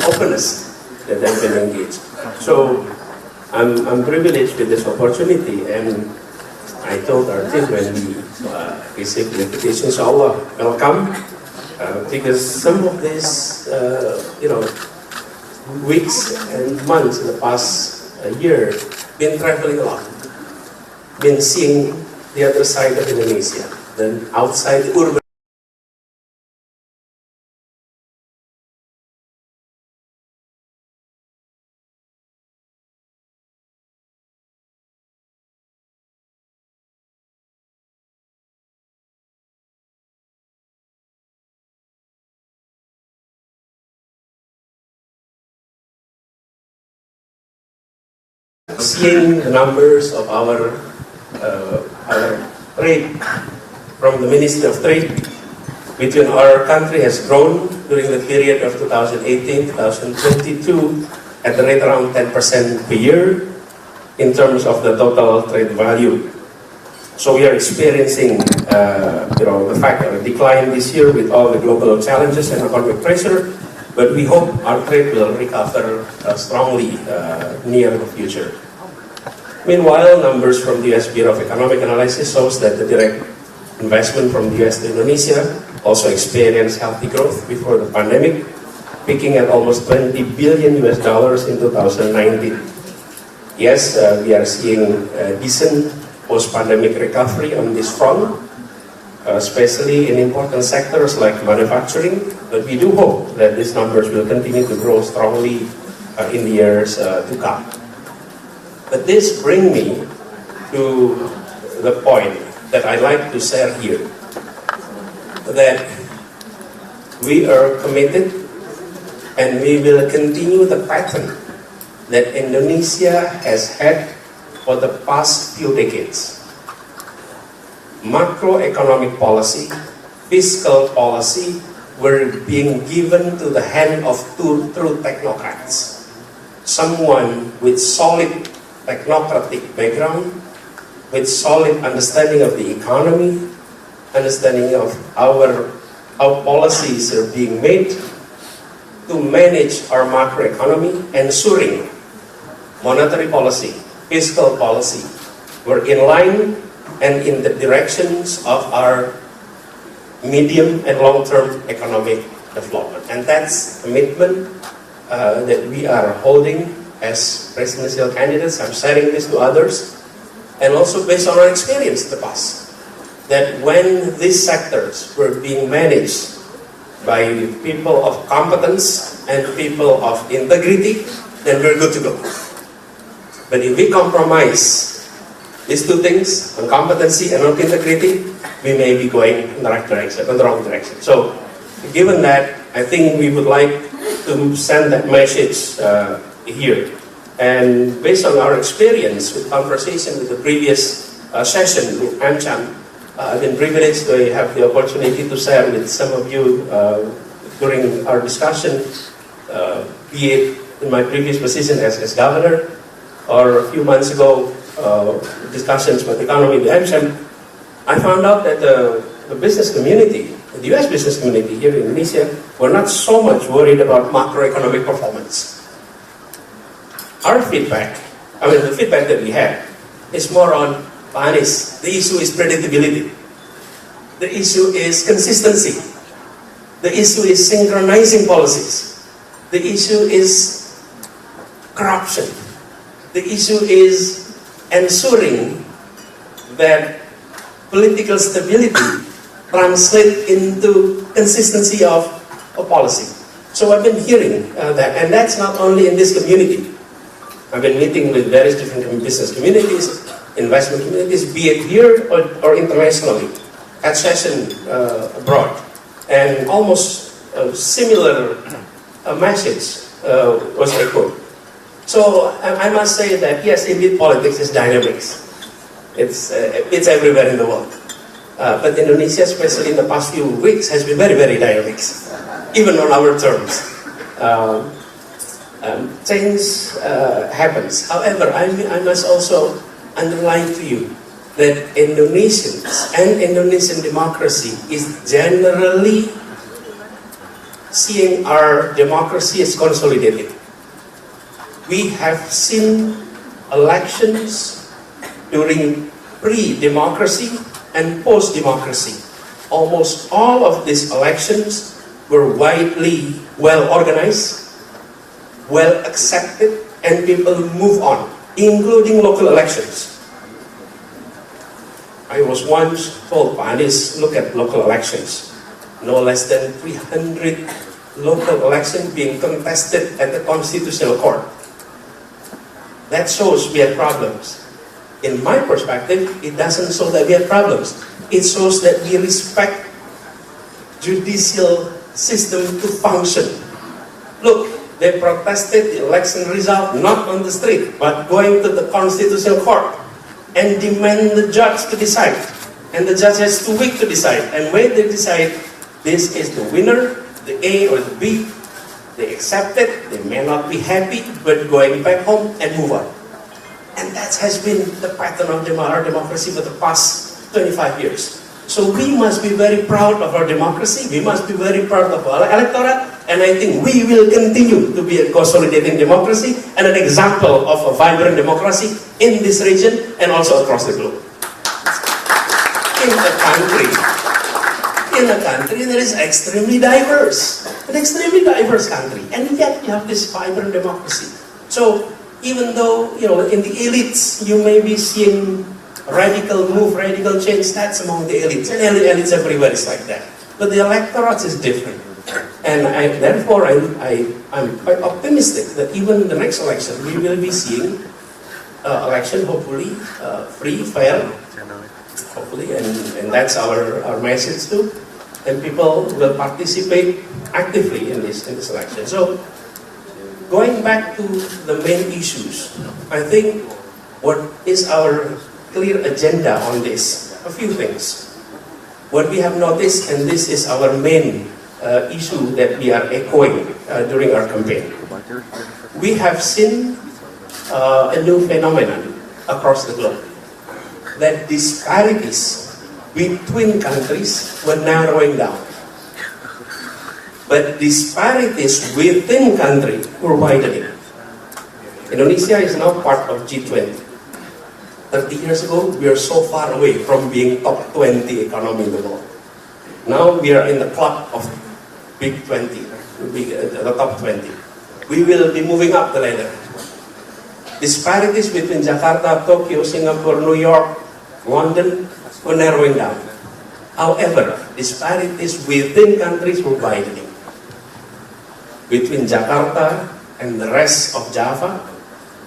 openness that they've been engaged. So I'm privileged with this opportunity, and I told our team when we received the invitation, inshallah, welcome, because some of these, weeks and months in the past year, been traveling a lot, been seeing the other side of Indonesia, then outside the urban. Seeing the numbers of our trade from the Ministry of Trade between our country has grown during the period of 2018-2022 at the rate around 10% per year in terms of the total trade value. So we are experiencing the fact of a decline this year with all the global challenges and economic pressure, but we hope our trade will recover strongly near the future. Meanwhile, numbers from the US Bureau of Economic Analysis shows that the direct investment from the US to Indonesia also experienced healthy growth before the pandemic, peaking at almost $20 billion in 2019. Yes, we are seeing a decent post-pandemic recovery on this front, especially in important sectors like manufacturing, but we do hope that these numbers will continue to grow strongly in the years to come. But this brings me to the point that I'd like to share here, that we are committed and we will continue the pattern that Indonesia has had for the past few decades. Macroeconomic policy, fiscal policy were being given to the hand of two true technocrats. Someone with solid technocratic background, with solid understanding of the economy, understanding of how policies are being made to manage our macroeconomy, ensuring monetary policy, fiscal policy were in line and in the directions of our medium and long-term economic development. And that's commitment that we are holding as presidential candidates. I'm sharing this to others, and also based on our experience in the past, that when these sectors were being managed by people of competence and people of integrity, then we're good to go. But if we compromise these two things, on competency and on integrity, we may be going in the right direction, in the wrong direction. So, given that, I think we would like to send that message here. And based on our experience with conversation with the previous session with Amcham, I've been privileged to have the opportunity to share with some of you during our discussion, be it in my previous position as governor, or a few months ago, discussions with economy with Amcham. I found out that the business community, the US business community here in Indonesia, were not so much worried about macroeconomic performance. Our feedback, the feedback that we had, is more on, Pak Anies, the issue is predictability. The issue is consistency. The issue is synchronizing policies. The issue is corruption. The issue is ensuring that political stability translates into consistency of policy. So I've been hearing that, and that's not only in this community. I've been meeting with various different business communities, investment communities, be it here or internationally, at session abroad. And almost a similar message was echoed. So I must say that yes, indeed, politics is dynamics. It's everywhere in the world. But Indonesia, especially in the past few weeks, has been very, very dynamic, even on our terms. Change happens. However, I must also underline to you that Indonesians and Indonesian democracy is generally seeing our democracy is consolidated. We have seen elections during pre-democracy and post-democracy. Almost all of these elections were widely well organized, well accepted, and people move on, including local elections. I was once told, Panis, look at local elections. No less than 300 local elections being contested at the Constitutional Court. That shows we have problems. In my perspective, it doesn't show that we have problems. It shows that we respect judicial system to function. Look, they protested the election result not on the street, but going to the Constitutional Court and demand the judge to decide. And the judge has 2 weeks to decide. And when they decide, this is the winner, the A or the B, they accept it, they may not be happy, but going back home and move on. And that has been the pattern of our democracy for the past 25 years. So we must be very proud of our democracy, we must be very proud of our electorate, and I think we will continue to be a consolidating democracy and an example of a vibrant democracy in this region and also across the globe. In a country that is extremely diverse, an extremely diverse country, and yet you have this vibrant democracy. So even though, in the elites, you may be seeing radical move, radical change, that's among the elites, and elites everywhere is like that. But the electorate is different. And therefore, I'm quite optimistic that even in the next election, we will be seeing election, hopefully, free, fair, hopefully, and that's our message too. And people will participate actively in this election. So, going back to the main issues, I think what is our clear agenda on this? A few things. What we have noticed, and this is our main issue that we are echoing during our campaign. We have seen a new phenomenon across the globe, that disparities between countries were narrowing down. But disparities within country were widening. Indonesia is now part of G20. 30 years ago, we are so far away from being top 20 economy in the world. Now we are in the club of Big 20, the top 20. We will be moving up the ladder. Disparities between Jakarta, Tokyo, Singapore, New York, London were narrowing down. However, disparities within countries were widening. Between Jakarta and the rest of Java,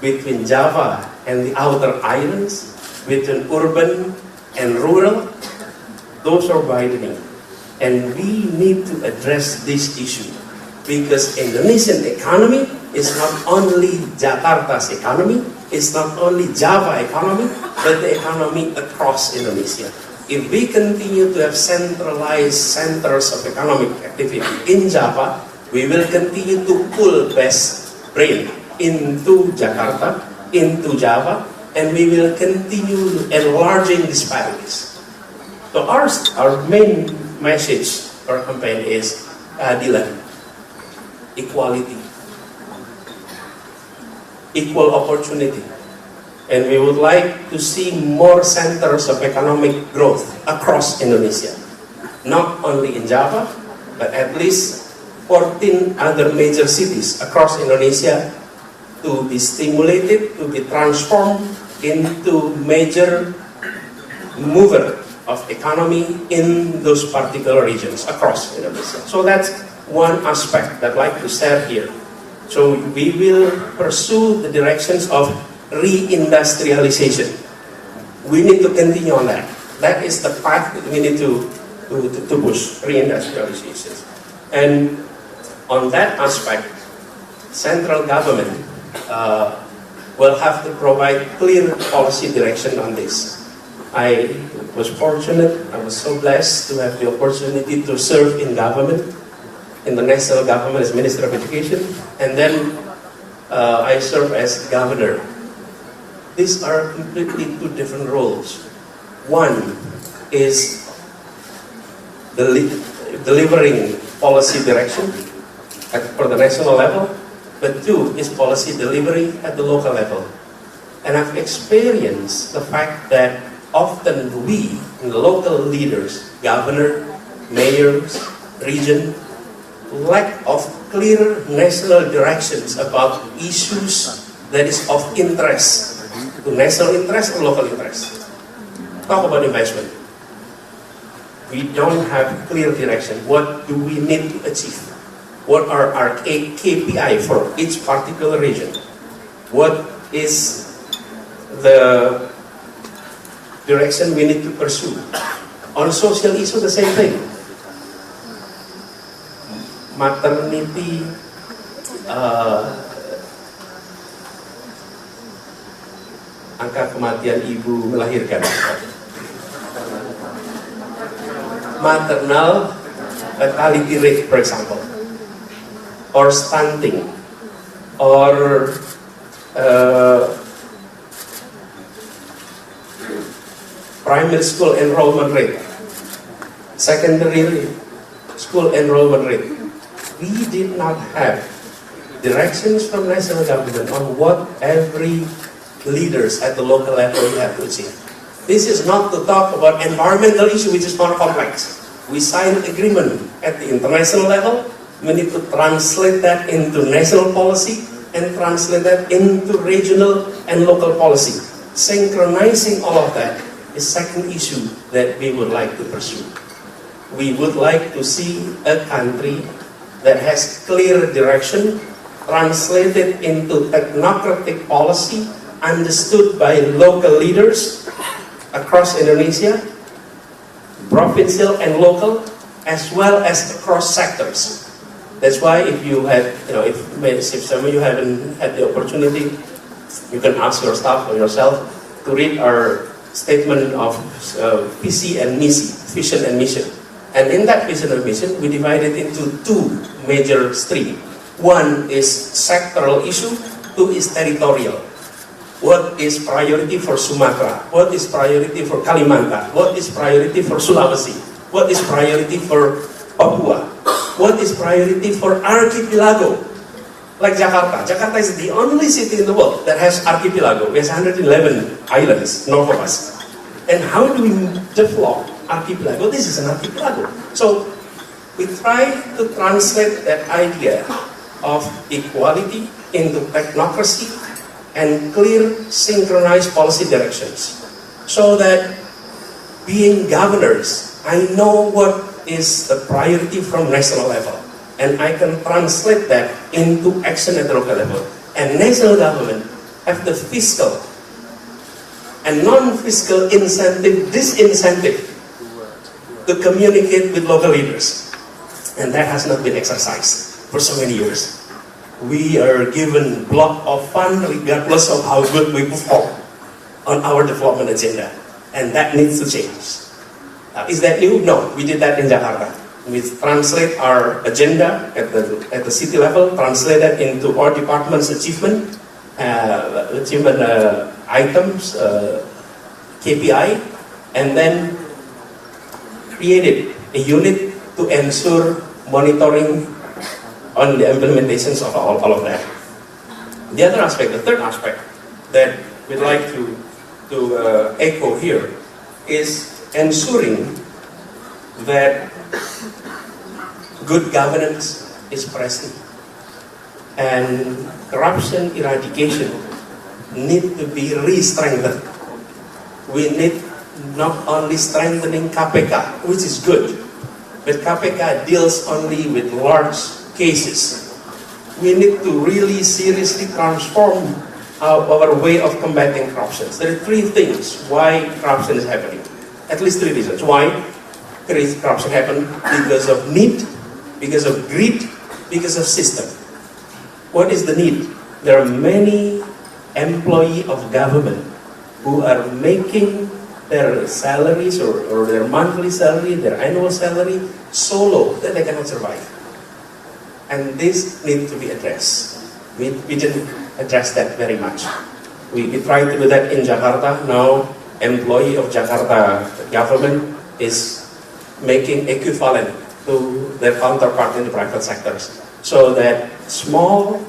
between Java and the outer islands, between urban and rural, those are widening. And we need to address this issue because Indonesian economy is not only Jakarta's economy, it's not only Java economy, but the economy across Indonesia. If we continue to have centralized centers of economic activity in Java, we will continue to pull best brain into Jakarta, into Java, and we will continue enlarging disparities. So our main message for our campaign is keadilan, equality, equal opportunity. And we would like to see more centers of economic growth across Indonesia. Not only in Java, but at least 14 other major cities across Indonesia to be stimulated, to be transformed into major mover of economy in those particular regions across Indonesia. So that's one aspect that I'd like to share here. So we will pursue the directions of reindustrialization. We need to continue on that. That is the path that we need to push, reindustrialization. And on that aspect, central government will have to provide clear policy direction on this. I was fortunate, I was so blessed to have the opportunity to serve in government, in the national government as Minister of Education, and then I served as governor. These are completely two different roles. One is delivering policy direction, for the national level, but two is policy delivery at the local level. And I've experienced the fact that often we, the local leaders, governor, mayors, region, lack of clear national directions about issues that is of interest to national interest or local interest. Talk about investment. We don't have clear direction. What do we need to achieve? What are our KPI for each particular region? What is the direction we need to pursue? On social issue, the same thing. Maternity, angka kematian ibu melahirkan. Maternal mortality rate, for example, or stunting, or primary school enrollment rate, secondary school enrollment rate. We did not have directions from national government on what every leaders at the local level have to achieve. This is not to talk about environmental issue, which is more complex. We sign agreement at the international level. We need to translate that into national policy and translate that into regional and local policy. Synchronizing all of that is second issue that we would like to pursue. We would like to see a country that has clear direction, translated into technocratic policy, understood by local leaders across Indonesia, provincial and local, as well as across sectors. That's why if you had, if some of you haven't had the opportunity, you can ask your staff or yourself to read our statement of PC and MISI, vision and mission. And in that vision and mission, we divide it into two major streams. One is sectoral issue, two is territorial. What is priority for Sumatra? What is priority for Kalimantan? What is priority for Sulawesi? What is priority for Papua? What is priority for archipelago? Like Jakarta. Jakarta is the only city in the world that has archipelago. It has 111 islands north of us. And how do we develop archipelago? This is an archipelago. So we try to translate that idea of equality into technocracy and clear, synchronized policy directions. So that being governors, I know what is the priority from national level. And I can translate that into action at the local level. And national government have the fiscal and non-fiscal incentive, disincentive to communicate with local leaders. And that has not been exercised for so many years. We are given block of fund regardless of how good we perform on our development agenda. And that needs to change. Is that new? No, we did that in Jakarta. We translate our agenda at the city level, translate that into our department's achievement items, KPI, and then created a unit to ensure monitoring on the implementations of all of that. The other aspect, the third aspect that we'd like to echo here is ensuring that good governance is present and corruption eradication need to be re-strengthened. We need not only strengthening KPK, which is good, but KPK deals only with large cases. We need to really seriously transform our way of combating corruption. There are three things why corruption is happening. At least three reasons. Why corruption happens? Because of need, because of greed, because of system. What is the need? There are many employees of government who are making their salaries or their monthly salary, their annual salary so low that they cannot survive. And this needs to be addressed. We didn't address that very much. We tried to do that in Jakarta. Now, employee of Jakarta government is making equivalent to their counterpart in the private sectors. so that small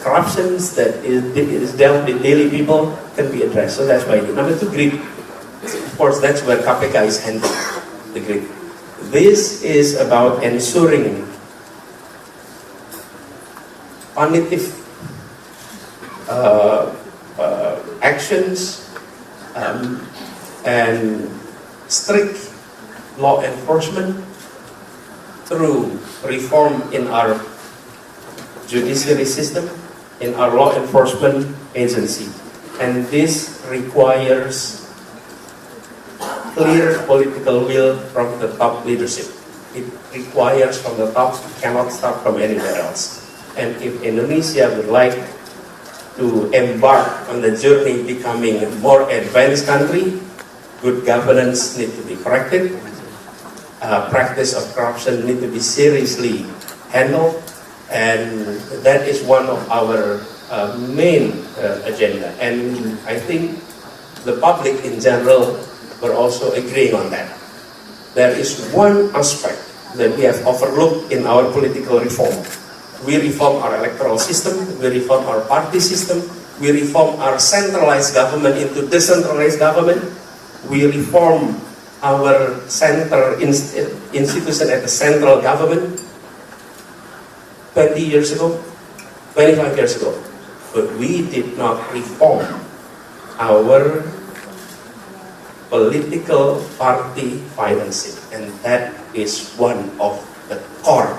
corruptions that is dealt with daily people can be addressed. So that's why. Number two, greed. Of course, that's where KPK is handling the greed. This is about ensuring punitive actions and strict law enforcement through reform in our judiciary system, in our law enforcement agency. And this requires clear political will from the top leadership. It requires from the top, cannot start from anywhere else. And if Indonesia would like to embark on the journey becoming a more advanced country, good governance need to be corrected, practice of corruption need to be seriously handled, and that is one of our main agenda. And I think the public in general were also agreeing on that. There is one aspect that we have overlooked in our political reform. We reform our electoral system, we reform our party system, we reform our centralized government into decentralized government, we reform our institution at the central government 20 years ago, 25 years ago. But we did not reform our political party financing, and that is one of the core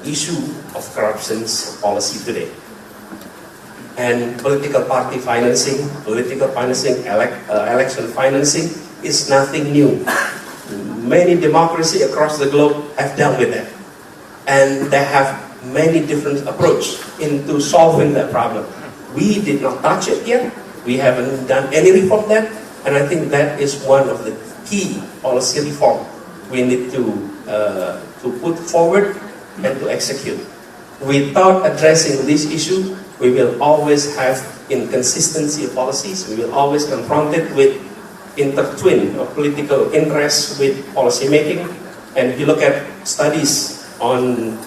issue of corruption's policy today. And political party financing, election financing is nothing new. Many democracies across the globe have dealt with that. And they have many different approaches into solving that problem. We did not touch it yet. We haven't done any reform there. And I think that is one of the key policy reform we need to put forward and to execute. Without addressing this issue, we will always have inconsistency of policies. We will always confront it with intertwine of political interests with policy making. And if you look at studies on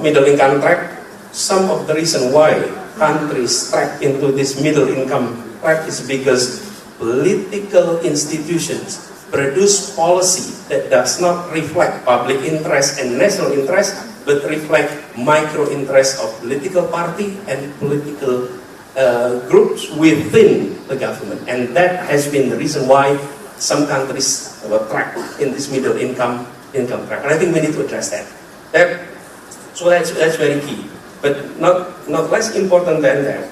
middle income track, some of the reason why countries track into this middle income track is because political institutions produce policy that does not reflect public interest and national interest, but reflect micro interest of political party and political groups within the government. And that has been the reason why some countries were tracked in this middle income track. And I think we need to address that. So that's very key. But not less important than that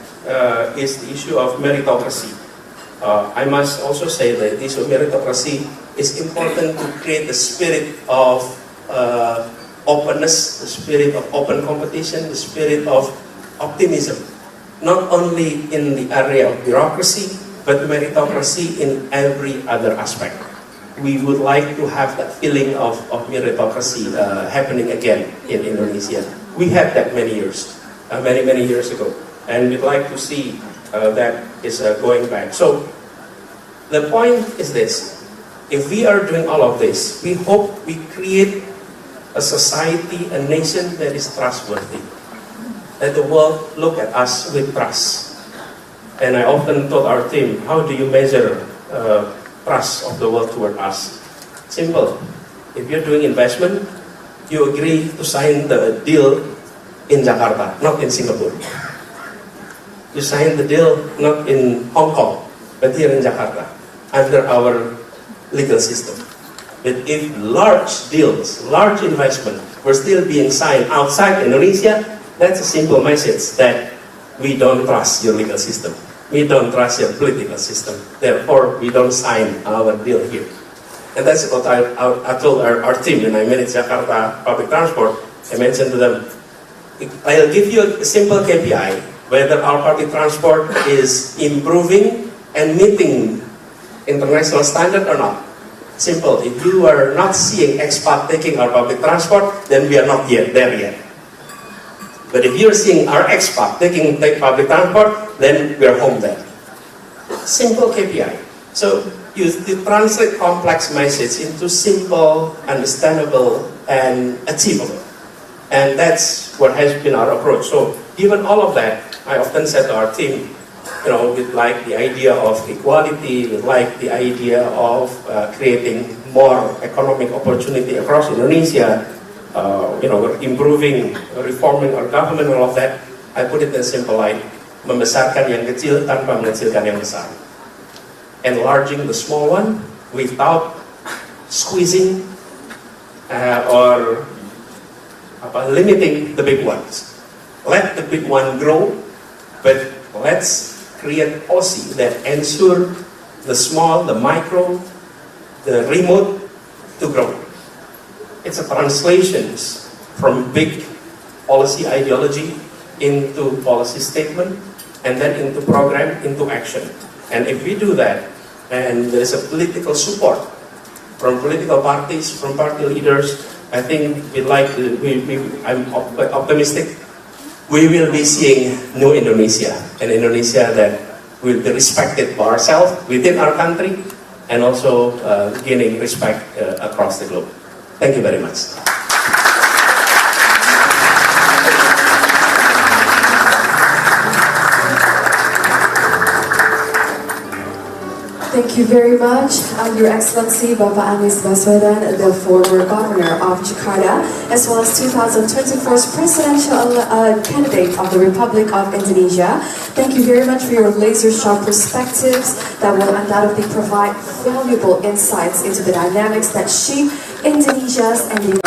is the issue of meritocracy. I must also say that the issue of meritocracy is important to create the spirit of openness, the spirit of open competition, the spirit of optimism. Not only in the area of bureaucracy, but meritocracy in every other aspect. We would like to have that feeling of meritocracy happening again in Indonesia. We had that many years ago. And we'd like to see that is going back. So the point is this. If we are doing all of this, we hope we create a society, a nation that is trustworthy. That the world look at us with trust. And I often told our team, how do you measure trust of the world toward us? Simple. If you're doing investment, you agree to sign the deal in Jakarta, not in Singapore. You sign the deal not in Hong Kong, but here in Jakarta, under our legal system. But if large deals, large investment were still being signed outside Indonesia, that's a simple message that we don't trust your legal system. We don't trust your political system. Therefore, we don't sign our deal here. And that's what I told our team when I managed Jakarta public transport. I mentioned to them, I'll give you a simple KPI, whether our public transport is improving and meeting international standard or not. Simple. If you are not seeing expat taking our public transport, then we are not yet there yet. But if you're seeing our expat take public transport, then we are home there. Simple KPI. So to translate complex message into simple, understandable, and achievable. And that's what has been our approach. So given all of that, I often said to our team, we like the idea of equality, we like the idea of creating more economic opportunity across Indonesia, we're improving, reforming our government, all of that. I put it in a simple line, membesarkan yang kecil tanpa mengecilkan yang besar. Enlarging the small one without squeezing or limiting the big ones. Let the big one grow, but let's create policy that ensure the small, the micro, the remote to grow. It's a translation from big policy ideology into policy statement, and then into program, into action. And if we do that, and there's a political support from political parties, from party leaders, I think I'm optimistic. We will be seeing new Indonesia, an Indonesia that will be respected by ourselves within our country, and also gaining respect across the globe. Thank you very much. Thank you very much, Your Excellency Bapak Anies Baswedan, the former governor of Jakarta, as well as 2024's presidential candidate of the Republic of Indonesia. Thank you very much for your laser-sharp perspectives that will undoubtedly provide valuable insights into the dynamics that shape Indonesia's and the